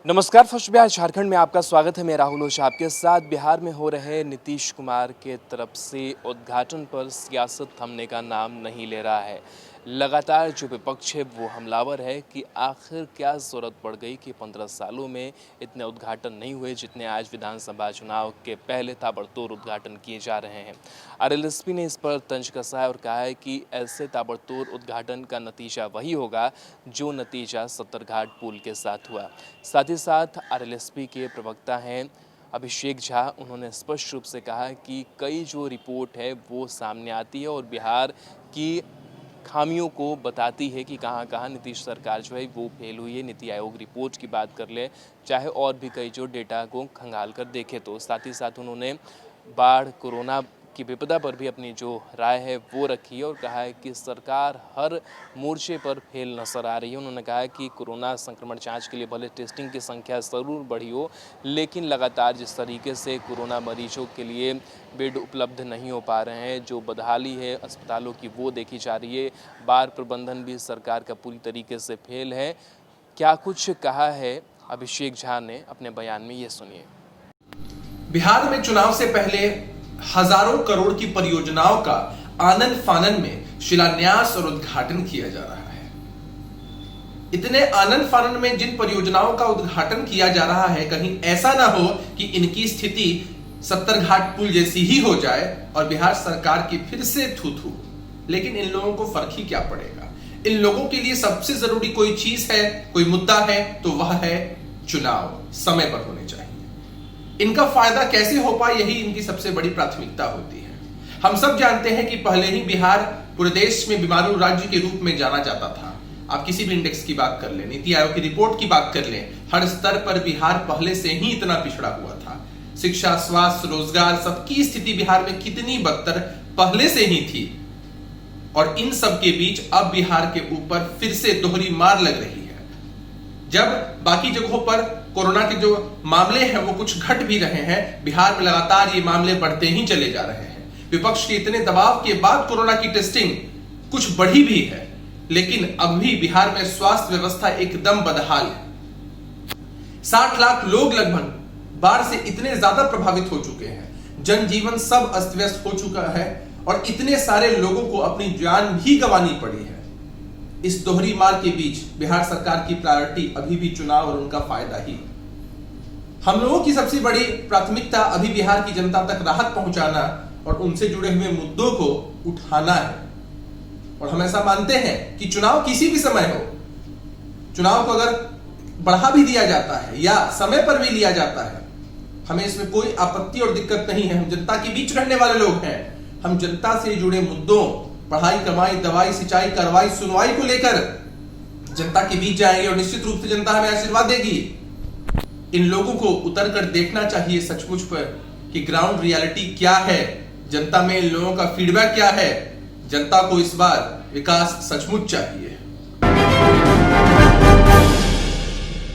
नमस्कार। फर्स्ट बिहार झारखंड में आपका स्वागत है। मैं राहुल ओझा आपके साथ। बिहार में हो रहे नीतीश कुमार के तरफ से उद्घाटन पर सियासत थमने का नाम नहीं ले रहा है। लगातार जो विपक्ष है वो हमलावर है कि आखिर क्या ज़रूरत पड़ गई कि 15 सालों में इतने उद्घाटन नहीं हुए जितने आज विधानसभा चुनाव के पहले ताबड़तोड़ उद्घाटन किए जा रहे हैं। आरएलएसपी ने इस पर तंज कसा है और कहा है कि ऐसे ताबड़तोड़ उद्घाटन का नतीजा वही होगा जो नतीजा सत्तरघाट पुल के साथ हुआ। साथ ही साथ आरएलएसपी के प्रवक्ता हैं अभिषेक झा, उन्होंने स्पष्ट रूप से कहा कि कई जो रिपोर्ट है वो सामने आती है और बिहार की खामियों को बताती है कि कहाँ कहाँ नीतीश सरकार जो है वो फेल हुई है। नीति आयोग रिपोर्ट की बात कर ले, चाहे और भी कई जो डेटा को खंगाल कर देखे तो। साथ ही साथ उन्होंने बाढ़, कोरोना की विपदा पर भी अपनी जो राय है वो रखी है और कहा है कि सरकार हर मोर्चे पर फेल नजर आ रही है। उन्होंने कहा है कि कोरोना संक्रमण जांच के लिए भले टेस्टिंग की संख्या ज़रूर बढ़ी हो, लेकिन लगातार जिस तरीके से कोरोना मरीजों के लिए बेड उपलब्ध नहीं हो पा रहे हैं, जो बदहाली है अस्पतालों की वो देखी जा रही है। बाढ़ प्रबंधन भी सरकार का पूरी तरीके से फेल है। क्या कुछ कहा है अभिषेक झा ने अपने बयान में, ये सुनिए। बिहार में चुनाव से पहले हजारों करोड़ की परियोजनाओं का आनन फानन में शिलान्यास और उद्घाटन किया जा रहा है। इतने आनन फानन में जिन परियोजनाओं का उद्घाटन किया जा रहा है, कहीं ऐसा ना हो कि इनकी स्थिति सत्तरघाट पुल जैसी ही हो जाए और बिहार सरकार की फिर से थू-थू। लेकिन इन लोगों को फर्क ही क्या पड़ेगा। इन लोगों के लिए सबसे जरूरी कोई चीज है, कोई मुद्दा है तो वह है चुनाव समय पर होने चाहिए। इनका फायदा कैसे हो पाए, यही इनकी सबसे बड़ी प्राथमिकता होती है। हम सब जानते हैं कि पहले ही बिहार पूरे देश में बीमारू राज्य के रूप में जाना जाता था। आप किसी भी इंडेक्स की बात कर लें, नीति आयोग की रिपोर्ट की बात कर लें, हर स्तर पर बिहार पहले से ही इतना पिछड़ा हुआ था। शिक्षा, स्वास्थ्य, रोजगार, सबकी स्थिति बिहार में कितनी बदतर पहले से ही थी और इन सब के बीच अब बिहार के ऊपर फिर से दोहरी मार लग रही है। जब बाकी जगहों पर कोरोना के जो मामले हैं वो कुछ घट भी रहे हैं, बिहार में लगातार ये मामले बढ़ते ही चले जा रहे हैं। विपक्ष के इतने दबाव के बाद कोरोना की टेस्टिंग कुछ बढ़ी भी है, लेकिन अब भी बिहार में स्वास्थ्य व्यवस्था एकदम बदहाल है। 60 लाख लोग लगभग बाढ़ से इतने ज्यादा प्रभावित हो चुके हैं, जनजीवन सब अस्त व्यस्त हो चुका है और इतने सारे लोगों को अपनी जान भी गंवानी पड़ी है। इस दोहरी मार के बीच बिहार सरकार की प्रायोरिटी अभी भी चुनाव और उनका फायदा ही। हम लोगों की सबसे बड़ी प्राथमिकता अभी बिहार की जनता तक राहत पहुंचाना और उनसे जुड़े हुए मुद्दों को उठाना है। और हम ऐसा मानते हैं कि चुनाव किसी भी समय हो, चुनाव को अगर बढ़ा भी दिया जाता है या समय पर भी लिया जाता है, हमें इसमें कोई आपत्ति और दिक्कत नहीं है। हम जनता के बीच रहने वाले लोग हैं। हम जनता से जुड़े मुद्दों, पढ़ाई, कमाई, दवाई, सिंचाई, कार्रवाई, सुनवाई को लेकर जनता के बीच जाएंगे और निश्चित रूप से जनता हमें आशीर्वाद देगी। इन लोगों को उतर कर देखना चाहिए सचमुच पर कि ग्राउंड रियलिटी क्या है, जनता में इन लोगों का फीडबैक क्या है। जनता को इस बार विकास सचमुच चाहिए।